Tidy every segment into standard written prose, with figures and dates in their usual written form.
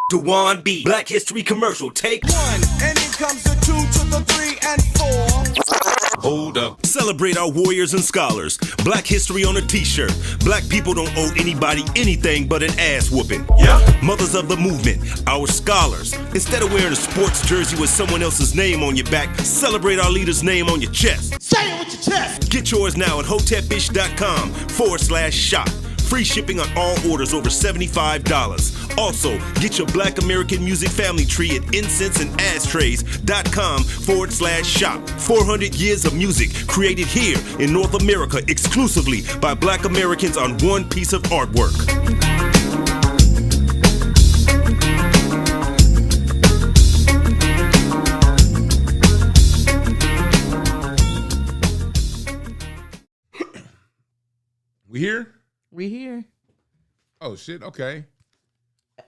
Dewan B. Black History Commercial. Take 1, and in comes the 2 to the 3 and 4. Hold up. Celebrate our warriors and scholars. Black history on a t-shirt. Black people don't owe anybody anything but an ass whooping. Yeah. Mothers of the movement, our scholars. Instead of wearing a sports jersey with someone else's name on your back, celebrate our leader's name on your chest. Say it with your chest. Get yours now at hotepish.com/shop. Free shipping on all orders over $75. Also, get your Black American music family tree at incenseandashtrays.com/shop. 400 years of music created here in North America exclusively by Black Americans on one piece of artwork. We here? We here. Oh shit, okay.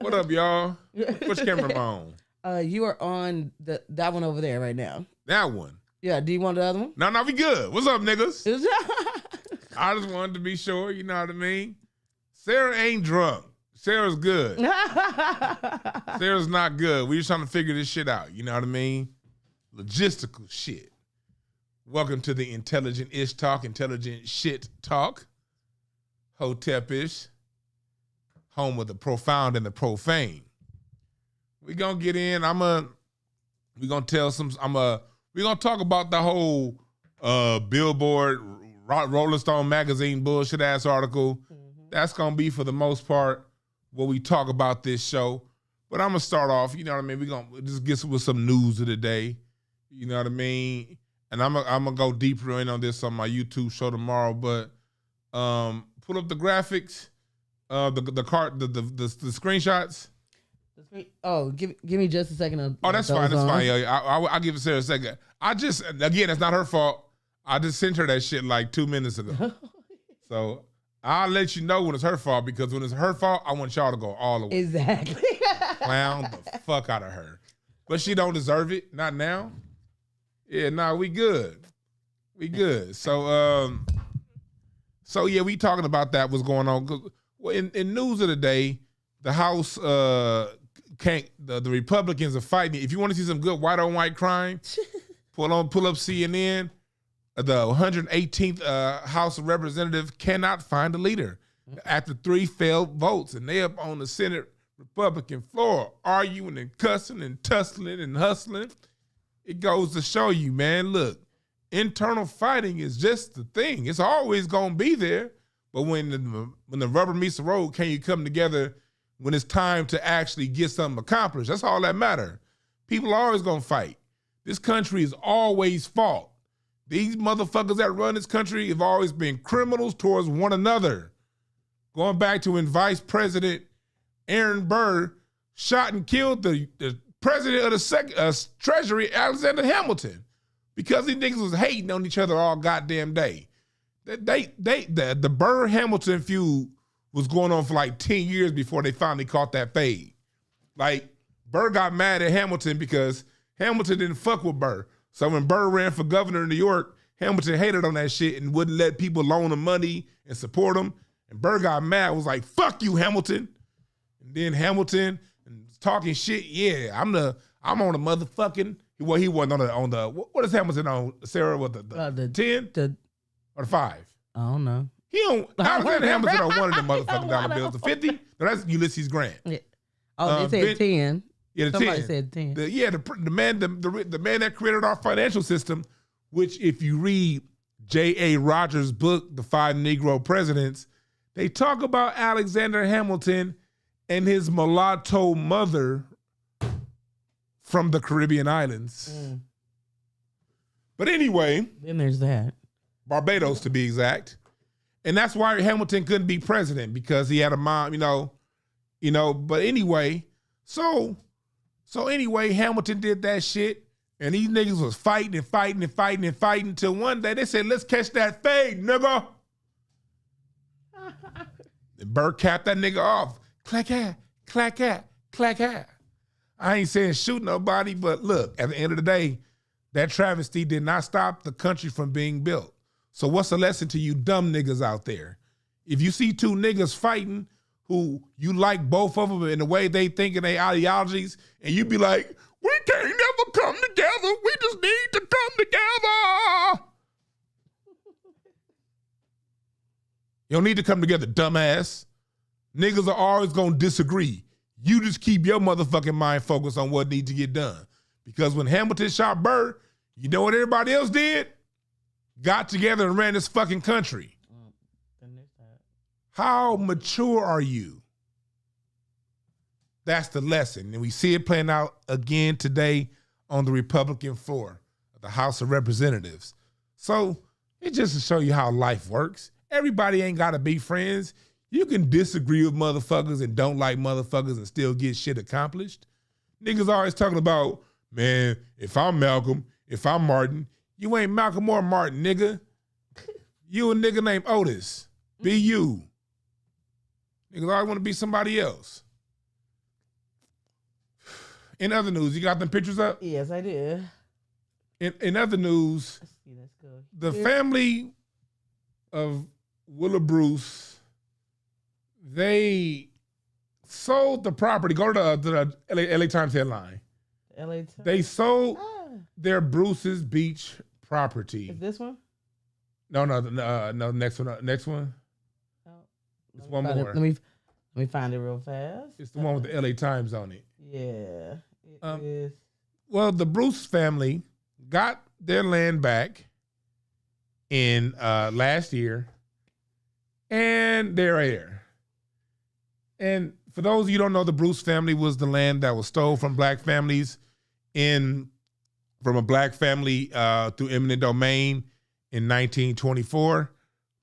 What up, y'all? Which camera am I on? You are on that one over there right now. That one. Yeah, do you want the other one? No, we good. What's up, niggas? I just wanted to be sure, you know what I mean? Sarah ain't drunk. Sarah's good. Sarah's not good. We just trying to figure this shit out, you know what I mean? Logistical shit. Welcome to the intelligent shit talk. Hotep-ish, home of the profound and the profane. We gonna get in. We gonna talk about the whole Billboard, Rolling Stone magazine bullshit ass article. Mm-hmm. That's gonna be for the most part what we talk about this show. But I'm gonna start off. You know what I mean? We gonna just get with some news of the day. You know what I mean? And I'm gonna go deeper in on this on my YouTube show tomorrow. But pull up the graphics, the screenshots. Oh, give me just a second. Oh, that's fine. That's fine. Yeah, I'll give Sarah a second. Again, it's not her fault. I just sent her that shit like 2 minutes ago. So I'll let you know when it's her fault, because when it's her fault, I want y'all to go all the way. Exactly. Clown the fuck out of her. But she don't deserve it. Not now. Yeah, nah, we good. We good. So yeah, we talking about that, what's going on. Well, in news of the day, the House the Republicans are fighting. If you want to see some good white on white crime, pull up CNN. The 118th House of Representatives cannot find a leader after 3 failed votes, and they up on the Senate Republican floor arguing and cussing and tussling and hustling. It goes to show you, man, look, internal fighting is just the thing. It's always gonna be there, but when the rubber meets the road, can you come together when it's time to actually get something accomplished? That's all that matters. People are always gonna fight. This country is always fought. These motherfuckers that run this country have always been criminals towards one another. Going back to when Vice President Aaron Burr shot and killed the president of the Treasury, Alexander Hamilton, because these niggas was hating on each other all goddamn day. The Burr-Hamilton feud was going on for like 10 years before they finally caught that fade. Like, Burr got mad at Hamilton because Hamilton didn't fuck with Burr. So when Burr ran for governor in New York, Hamilton hated on that shit and wouldn't let people loan him money and support him. And Burr got mad, was like, fuck you, Hamilton. And then Hamilton talking shit, yeah, I'm on the motherfucking, well, he wasn't on the what is Hamilton on, Sarah, what the 10 or the 5? I don't know. He don't, Alexander Hamilton on one of the motherfucking dollar bills. The 50? No, that's Ulysses Grant. Yeah. Oh, they said 10. Yeah, the Somebody 10. said 10. The man that created our financial system, which if you read J.A. Rogers' book, The 5 Negro Presidents, they talk about Alexander Hamilton and his mulatto mother from the Caribbean islands. Mm. But anyway. Then there's that. Barbados, to be exact. And that's why Hamilton couldn't be president, because he had a mom, but anyway, so anyway, Hamilton did that shit, and these niggas was fighting until one day they said, let's catch that fade, nigga. And Burr capped that nigga off. Clack hat, clack hat, clack hat. I ain't saying shoot nobody, but look, at the end of the day, that travesty did not stop the country from being built. So what's the lesson to you dumb niggas out there? If you see 2 niggas fighting who you like both of them in the way they think and their ideologies, and you be like, we can't never come together. We just need to come together. You don't need to come together, dumbass. Niggas are always going to disagree. You just keep your motherfucking mind focused on what needs to get done. Because when Hamilton shot Burr, you know what everybody else did? Got together and ran this fucking country. How mature are you? That's the lesson. And we see it playing out again today on the Republican floor of the House of Representatives. So it just to show you how life works. Everybody ain't got to be friends. You can disagree with motherfuckers and don't like motherfuckers and still get shit accomplished. Niggas always talking about, man, if I'm Malcolm, if I'm Martin, you ain't Malcolm or Martin, nigga. You a nigga named Otis. Be you. Niggas always want to be somebody else. In other news, you got them pictures up? Yes, I did. In other news, Let's see, let's go. the family of Willa Bruce, they sold the property. Go to the LA Times headline. LA Times. They sold their Bruce's Beach property. Is this one? No, next one. Next one. Oh, It's one more. Let me find it real fast. It's the one with the LA Times on it. Yeah, it is. Well, the Bruce family got their land back in last year, and they're here. And for those of you who don't know, the Bruce family was the land that was stole from black families from a black family through eminent domain in 1924.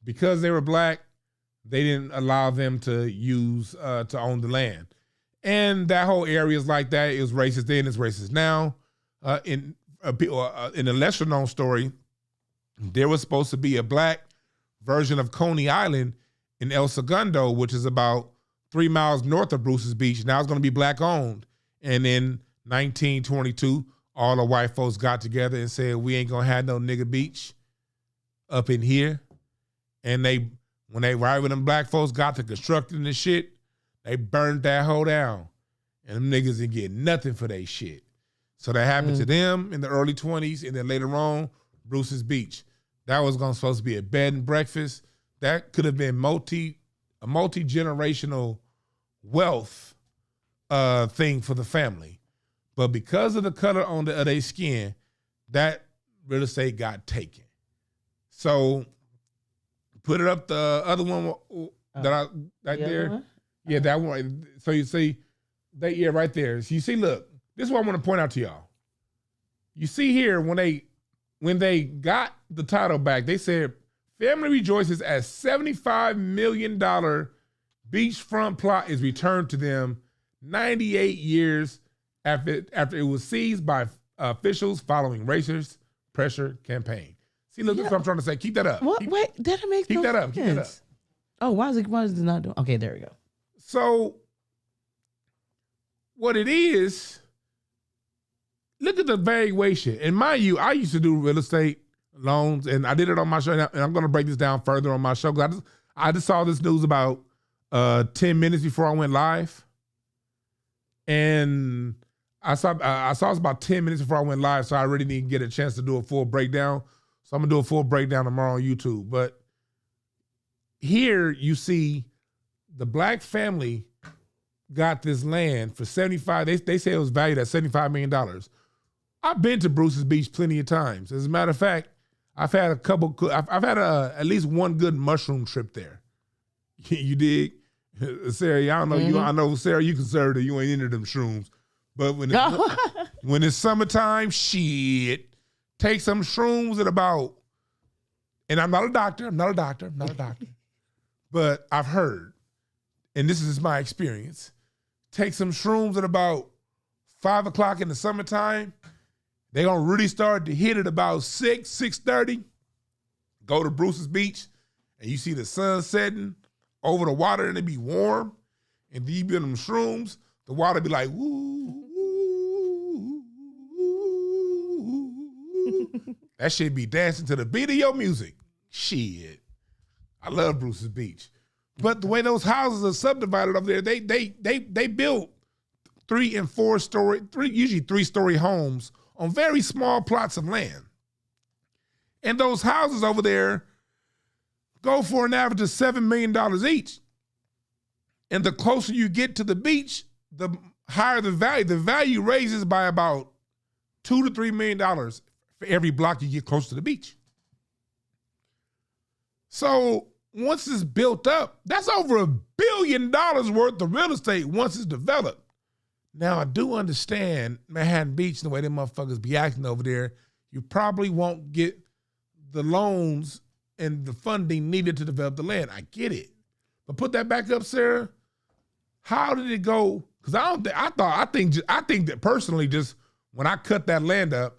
Because they were black, they didn't allow them to own the land. And that whole area is like that. It was racist then, it's racist now. In a lesser known story, there was supposed to be a black version of Coney Island in El Segundo, which is about 3 miles north of Bruce's Beach. Now it's going to be black owned. And in 1922, all the white folks got together and said, we ain't going to have no nigga beach up in here. And when them black folks got to constructing the shit, they burned that hole down. And them niggas didn't get nothing for their shit. So that happened to them in the early 20s, and then later on, Bruce's Beach. That was supposed to be a bed and breakfast. That could have been a multi-generational wealth thing for the family. But because of the color on their skin, that real estate got taken. So put it up, the other one right there. One? Yeah, that one. So you see, right there. So you see, look, this is what I want to point out to y'all. You see here, when they got the title back, they said, family rejoices as $75 million beachfront plot is returned to them 98 years after it was seized by officials following racist pressure campaign. See, look, that's what I'm trying to say. Keep that up. What? Wait, that makes no sense. Keep that up. Oh, why is it not doing? Okay, there we go. So what it is, look at the valuation. And mind you, I used to do real estate loans, and I did it on my show, and I'm going to break this down further on my show. I just saw this news about 10 minutes before I went live. And I saw it about 10 minutes before I went live, so I really didn't get a chance to do a full breakdown. So I'm going to do a full breakdown tomorrow on YouTube. But here you see the black family got this land for $75. They say it was valued at $75 million. I've been to Bruce's Beach plenty of times. As a matter of fact, I've had at least one good mushroom trip there. You dig? Sarah, I don't know you. I know, Sarah, you conservative. You ain't into them shrooms. But when it's summertime, shit, take some shrooms at about, and I'm not a doctor, but I've heard, and this is my experience, take some shrooms at about 5 o'clock in the summertime. They're going to really start to hit at about 6:30. Go to Bruce's Beach, and you see the sun setting over the water, and it be warm. And then you be on them shrooms, the water be like, woo, woo, woo. That shit be dancing to the beat of your music. Shit. I love Bruce's Beach. But the way those houses are subdivided over there, they built 3 and 4 story, usually 3-story homes on very small plots of land. And those houses over there go for an average of $7 million each. And the closer you get to the beach, the higher the value. The value raises by about $2 to $3 million for every block you get close to the beach. So once it's built up, that's over $1 billion worth of real estate once it's developed. Now, I do understand Manhattan Beach and the way them motherfuckers be acting over there. You probably won't get the loans and the funding needed to develop the land. I get it. But put that back up, Sarah. How did it go? Because I think that personally, just when I cut that land up,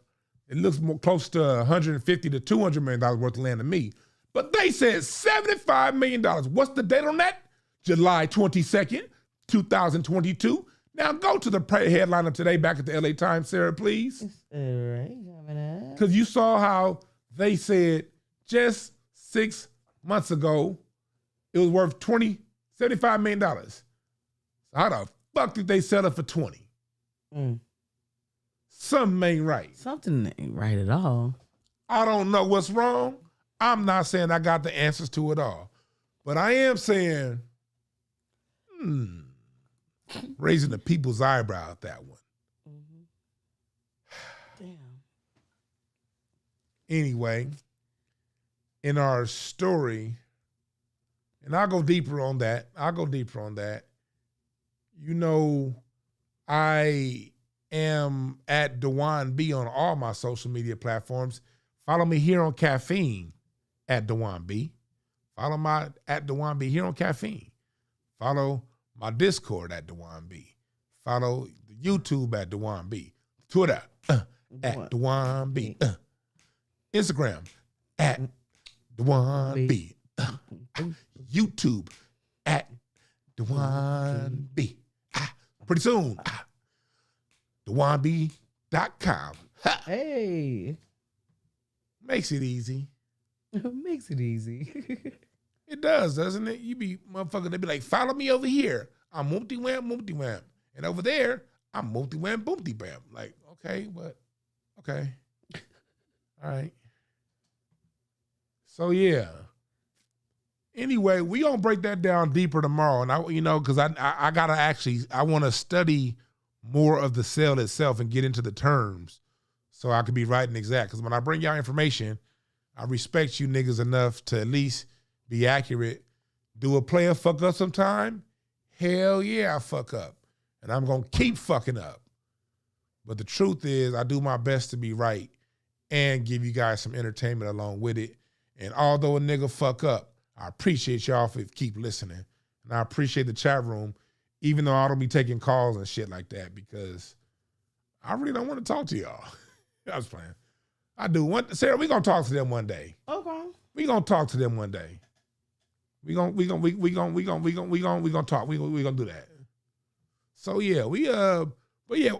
it looks more close to $150 to $200 million worth of land to me. But they said $75 million. What's the date on that? July 22nd, 2022. Now go to the headline of today back at the LA Times, Sarah, please. All right, coming up. Because you saw how they said just 6 months ago, it was worth $75 million. So how the fuck did they sell it for 20? Something ain't right. Something ain't right at all. I don't know what's wrong. I'm not saying I got the answers to it all. But I am saying, raising the people's eyebrow at that one. Damn. Anyway, in our story, and I'll go deeper on that. You know, I am at Dewan B on all my social media platforms. Follow me here on Caffeine at Dewan B. Follow my at Dewan B here on Caffeine. Follow my Discord at Dewan B. Follow the YouTube at Dewan B. Twitter at Dewan B. Instagram at Dewan B. YouTube at Dewan B. Pretty soon, DewanB.com. Hey. Makes it easy. Makes it easy. It does, doesn't it? You be motherfucker, they be like, follow me over here. I'm Moopty-Wham. And over there, I'm Moopty-Wham, Boomty-Bam. Like, okay, but, okay. All right. So, yeah. Anyway, we gonna break that down deeper tomorrow. And because I gotta I want to study more of the sale itself and get into the terms so I can be right and exact. Because when I bring y'all information, I respect you niggas enough to at least be accurate. Do a player fuck up sometime? Hell yeah, I fuck up. And I'm going to keep fucking up. But the truth is, I do my best to be right and give you guys some entertainment along with it. And although a nigga fuck up, I appreciate y'all for keep listening. And I appreciate the chat room, even though I don't be taking calls and shit like that, because I really don't want to talk to y'all. I was playing. I do. Sarah, we going to talk to them one day. Okay. We going to talk to them one day. We gonna talk. We gonna do that. So yeah, but yeah,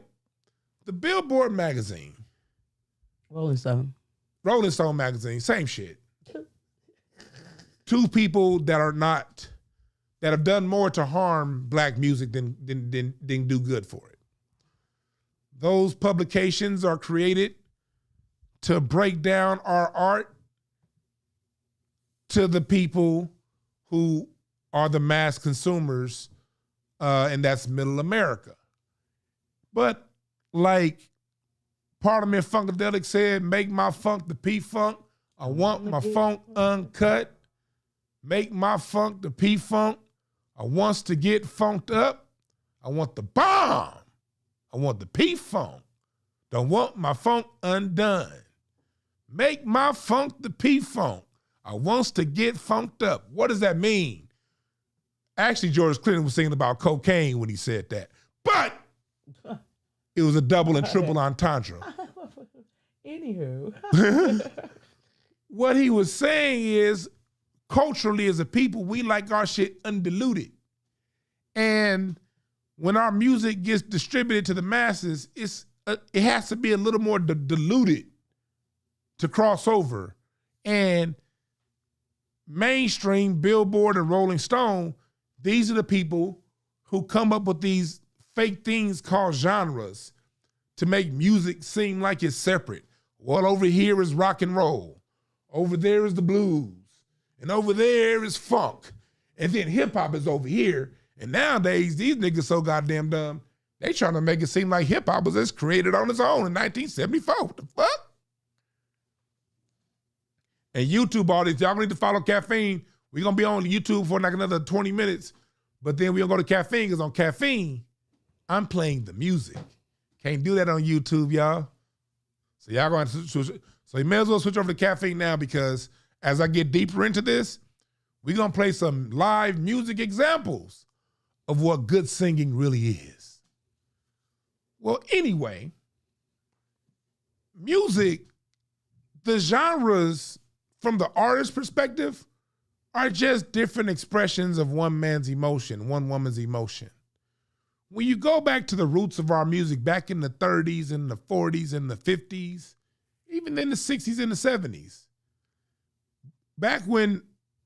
the Billboard magazine, Rolling Stone magazine, same shit. Two people that have done more to harm black music than do good for it. Those publications are created to break down our art to the people who are the mass consumers, and that's middle America. But like Parliament Funkadelic said, make my funk the P-Funk. I want my funk uncut. Make my funk the P-Funk. I wants to get funked up. I want the bomb. I want the P-Funk. Don't want my funk undone. Make my funk the P-Funk. I wants to get funked up. What does that mean? Actually, George Clinton was singing about cocaine when he said that. But it was a double and triple entendre. Anywho. What he was saying is, culturally as a people, we like our shit undiluted. And when our music gets distributed to the masses, it has to be a little more diluted to cross over. And mainstream, Billboard and Rolling Stone, these are the people who come up with these fake things called genres to make music seem like it's separate. Well, over here is rock and roll. Over there is the blues. And over there is funk. And then hip hop is over here. And nowadays, these niggas so goddamn dumb, they trying to make it seem like hip hop was just created on its own in 1974. What the fuck? And YouTube audience, y'all need to follow Caffeine. We're going to be on YouTube for like another 20 minutes. But then we're going to go to Caffeine because on Caffeine, I'm playing the music. Can't do that on YouTube, y'all. So y'all going to switch. So you may as well switch over to Caffeine now because as I get deeper into this, we're going to play some live music examples of what good singing really is. Well, anyway, music, the genres from the artist's perspective are just different expressions of one man's emotion, one woman's emotion. When you go back to the roots of our music back in the 30s and the 40s and the 50s, even in the 60s and the 70s, back when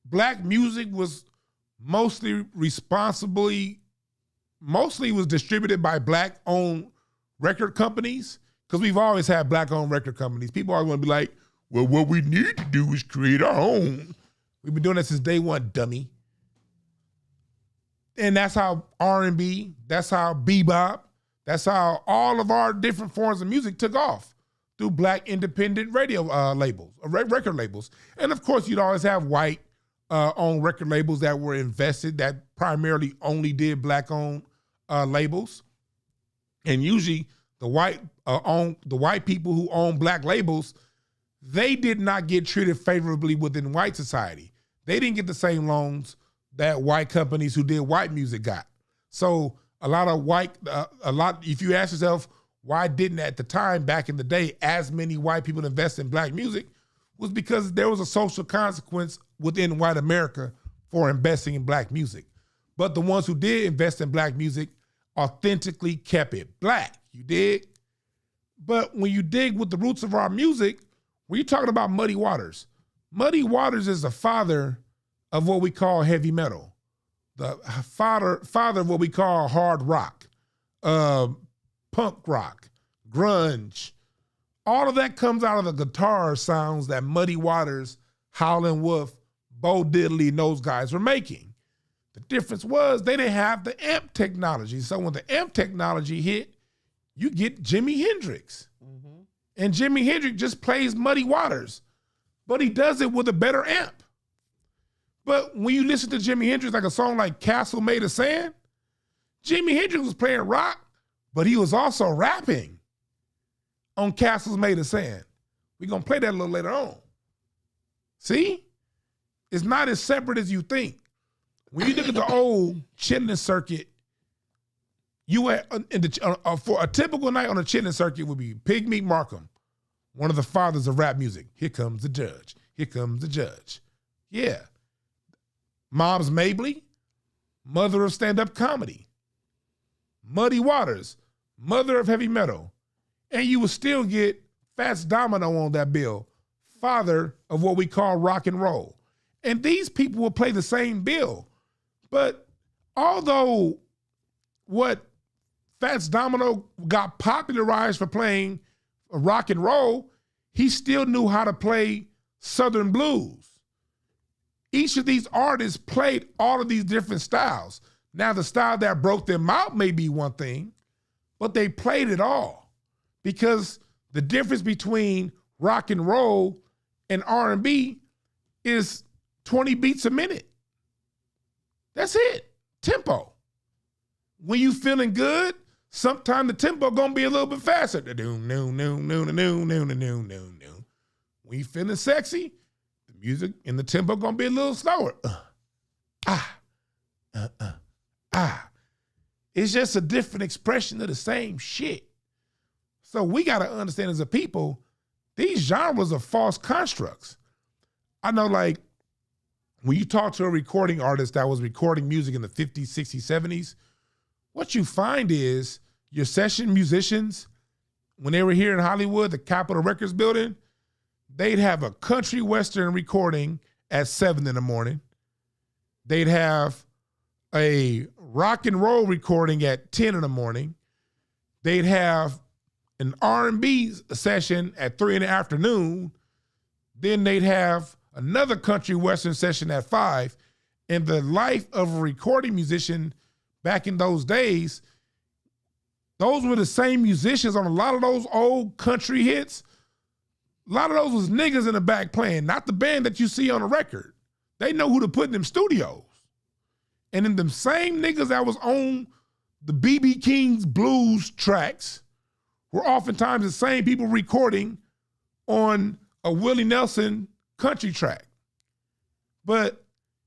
black music was mostly was distributed by black-owned record companies, because we've always had black-owned record companies. People always want to be like, well, what we need to do is create our own. We've been doing that since day one, dummy. And that's how R&B, that's how bebop, that's how all of our different forms of music took off through black independent radio labels, record labels. And of course, you'd always have white owned record labels that were invested that primarily only did black-owned labels. And usually the white people who own black labels, they did not get treated favorably within white society. They didn't get the same loans that white companies who did white music got. So if you ask yourself, why didn't at the time back in the day as many white people invest in black music, was because there was a social consequence within white America for investing in black music. But the ones who did invest in black music authentically kept it black, you dig? But when you dig with the roots of our music, we're talking about Muddy Waters. Muddy Waters is the father of what we call heavy metal, the father of what we call hard rock, punk rock, grunge. All of that comes out of the guitar sounds that Muddy Waters, Howlin' Wolf, Bo Diddley, and those guys were making. The difference was they didn't have the amp technology. So when the amp technology hit, you get Jimi Hendrix. Mm-hmm. And Jimi Hendrix just plays Muddy Waters, but he does it with a better amp. But when you listen to Jimi Hendrix, like a song like Castle Made of Sand, Jimi Hendrix was playing rock, but he was also rapping on Castles Made of Sand. We're going to play that a little later on. See? It's not as separate as you think. When you look at the old chitlin circuit, for a typical night on a chitlin circuit would be Pigmeat Markham, one of the fathers of rap music. Here comes the judge. Here comes the judge. Yeah. Moms Mabley, mother of stand-up comedy. Muddy Waters, mother of heavy metal. And you will still get Fats Domino on that bill, father of what we call rock and roll. And these people will play the same bill. But although what Fats Domino got popularized for playing rock and roll, he still knew how to play Southern blues. Each of these artists played all of these different styles. Now, the style that broke them out may be one thing, but they played it all, because the difference between rock and roll and R&B is 20 beats a minute. That's it. Tempo. When you feeling good, sometimes the tempo gonna be a little bit faster. When you feeling sexy, the music and the tempo gonna be a little slower. It's just a different expression of the same shit. So we gotta understand as a people, these genres are false constructs. I know, like, when you talk to a recording artist that was recording music in the 50s, 60s, 70s, what you find is your session musicians, when they were here in Hollywood, the Capitol Records building, they'd have a country western recording at 7 in the morning. They'd have a rock and roll recording at 10 in the morning. They'd have an R&B session at 3 in the afternoon. Then they'd have another country western session at 5. And the life of a recording musician back in those days, those were the same musicians on a lot of those old country hits. A lot of those was niggas in the back playing, not the band that you see on the record. They know who to put in them studios. And then them same niggas that was on the B.B. King's blues tracks were oftentimes the same people recording on a Willie Nelson country track. But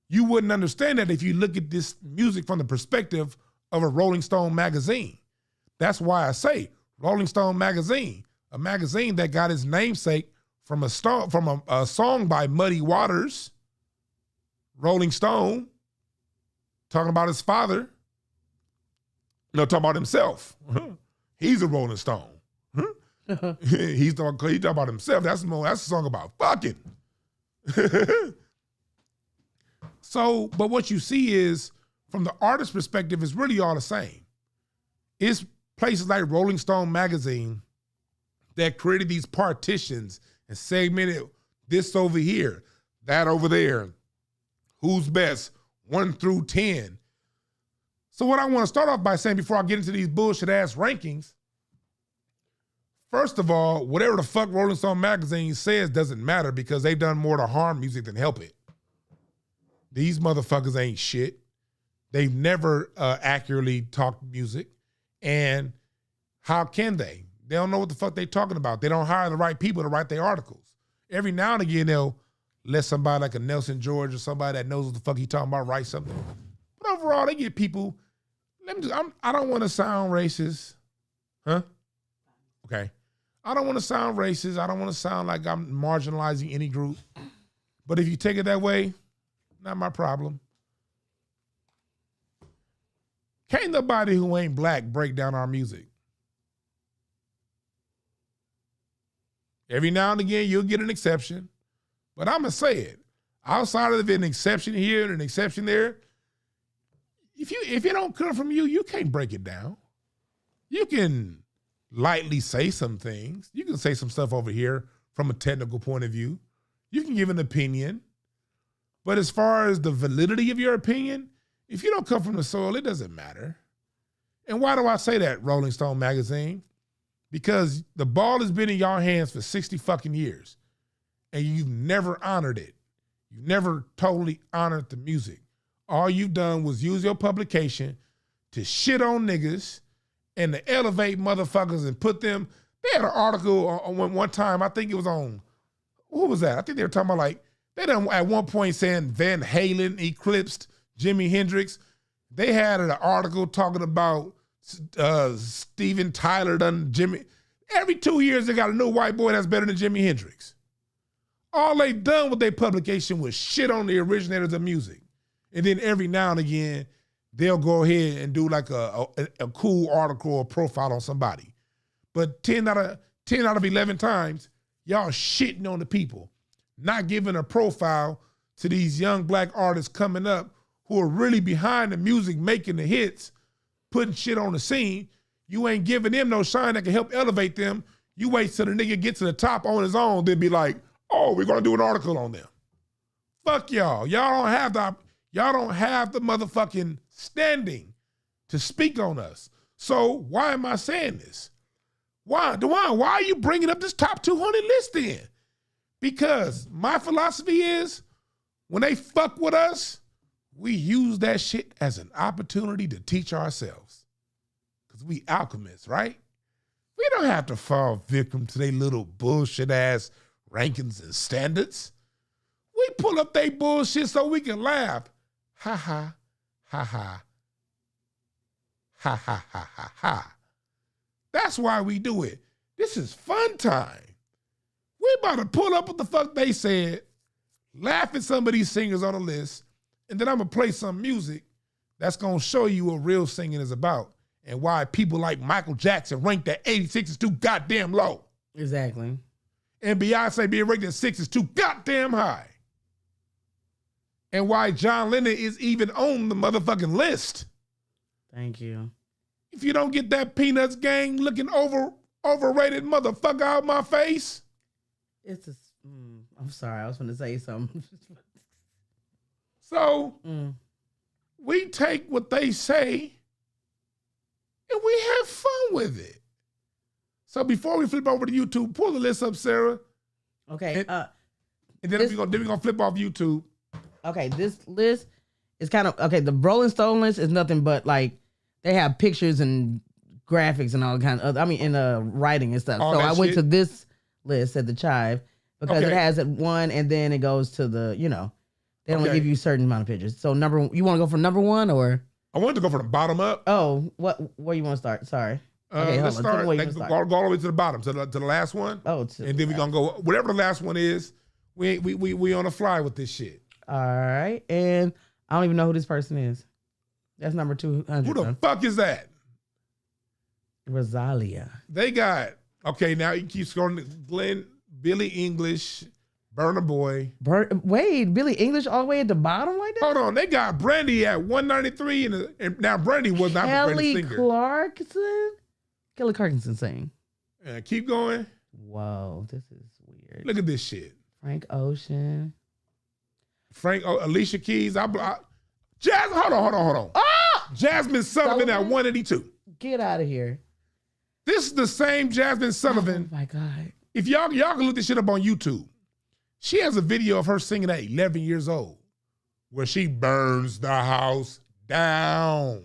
you wouldn't understand that if you look at this music from the perspective of a Rolling Stone magazine. That's why I say Rolling Stone magazine, a magazine that got its namesake from a song by Muddy Waters, Rolling Stone, talking about his father. No, talking about himself. He's a Rolling Stone. He's talking about himself. That's a song about fucking. So, but what you see is, from the artist's perspective, it's really all the same. It's places like Rolling Stone magazine that created these partitions and segmented this over here, that over there, who's best, 1 through 10. So what I want to start off by saying before I get into these bullshit ass rankings, first of all, whatever the fuck Rolling Stone magazine says doesn't matter because they've done more to harm music than help it. These motherfuckers ain't shit. They've never accurately talked music. And how can they? They don't know what the fuck they talking about. They don't hire the right people to write their articles. Every now and again, they'll let somebody like a Nelson George or somebody that knows what the fuck he talking about write something. But overall, they get people. I don't want to sound racist. Huh? Okay. I don't want to sound racist. I don't want to sound like I'm marginalizing any group. But if you take it that way, not my problem. Can't nobody who ain't black break down our music. Every now and again, you'll get an exception. But I'm going to say it. Outside of an exception here and an exception there, if it don't come from you, you can't break it down. You can lightly say some things. You can say some stuff over here from a technical point of view. You can give an opinion. But as far as the validity of your opinion, if you don't come from the soil, it doesn't matter. And why do I say that, Rolling Stone magazine? Because the ball has been in your hands for 60 fucking years, and you've never honored it. You've never totally honored the music. All you've done was use your publication to shit on niggas and to elevate motherfuckers and put them. They had an article on one time, I think it was on, what was that? I think they were talking about like, they done at one point saying Van Halen eclipsed Jimi Hendrix. They had an article talking about Steven Tyler done Jimmy. Every 2 years they got a new white boy that's better than Jimi Hendrix. All they done with their publication was shit on the originators of music. And then every now and again, they'll go ahead and do like a cool article or profile on somebody. But 10 out of 11 times, y'all shitting on the people, not giving a profile to these young black artists coming up who are really behind the music, making the hits, putting shit on the scene. You ain't giving them no shine that can help elevate them. You wait till the nigga get to the top on his own, then be like, oh, we're gonna do an article on them. Fuck y'all. Y'all don't have the motherfucking standing to speak on us. So why am I saying this? Why, DeJuan, why are you bringing up this top 200 list then? Because my philosophy is, when they fuck with us, we use that shit as an opportunity to teach ourselves. Because we alchemists, right? We don't have to fall victim to their little bullshit ass rankings and standards. We pull up they bullshit so we can laugh. Ha ha, ha ha, ha ha ha ha ha. That's why we do it. This is fun time. We about to pull up what the fuck they said, laugh at some of these singers on the list, and then I'm gonna play some music that's gonna show you what real singing is about and why people like Michael Jackson ranked at 86 is too goddamn low. Exactly. And Beyonce being ranked at 6 is too goddamn high. and why John Lennon is even on the motherfucking list. Thank you. If you don't get that Peanuts gang looking overrated motherfucker out my face. It's a. I'm sorry. I was going to say something. So we take what they say and we have fun with it. So before we flip over to YouTube, pull the list up, Sarah. Okay. And then we're gonna flip off YouTube. Okay, this list is kind of okay. The Rolling Stone list is nothing but like they have pictures and graphics and all kind of other. I mean, in writing and stuff. All so that I went shit? to this list at the Chive because it has it one, and then it goes to the they only give you a certain amount of pictures. So you want to go for number one or? I wanted to go from the bottom up. Oh, where you want to start? Sorry. Okay, let's start. Go all the way to the bottom, to the last one. Oh, and then we're gonna go whatever the last one is. We on the fly with this shit. All right, and I don't even know who this person is. That's number 200. Who the fuck is that? Rosalia. They got now you keep scrolling. Glenn, Billy English, Burna Boy. Wait, Billy English all the way at the bottom like that? Hold on, they got Brandy at 193, and now Brandy was not the greatest singer. Kelly Clarkson saying. Keep going. Whoa, this is weird. Look at this shit. Frank Ocean. Alicia Keys. Hold on. Ah! Jasmine Sullivan at 182. Get out of here. This is the same Jasmine Sullivan. Oh my God. If y'all can look this shit up on YouTube. She has a video of her singing at 11 years old where she burns the house down.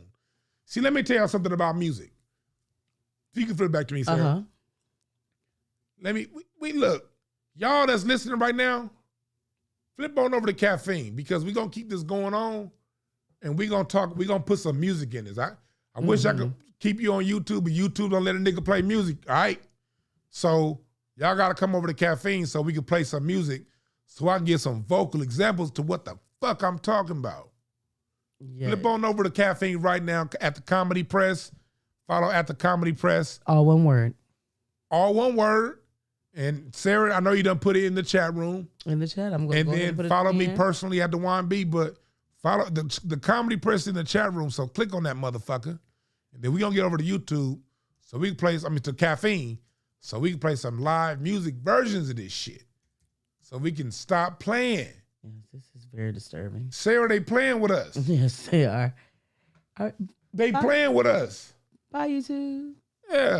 See, let me tell y'all something about music. If you can flip it back to me, Sarah. We look. Y'all that's listening right now, flip on over to Caffeine because we're going to keep this going on and we're going to put some music in this. I wish I could keep you on YouTube, but YouTube don't let a nigga play music, all right? So y'all got to come over to Caffeine so we can play some music so I can get some vocal examples to what the fuck I'm talking about. Yeah. Flip on over to Caffeine right now at the Comedy Press. Follow at the Comedy Press. All one word. All one word. And Sarah, I know you done put it in the chat room. In the chat, I'm going to go ahead and put it follow me personally at the YB, but follow the Comedy Press in the chat room. So click on that motherfucker. And then we're going to get over to YouTube so we can play, to Caffeine, so we can play some live music versions of this shit. So we can stop playing. Yes, this is very disturbing. Sarah, they playing with us. Yes, they are. They playing with us. Bye, YouTube. Yeah.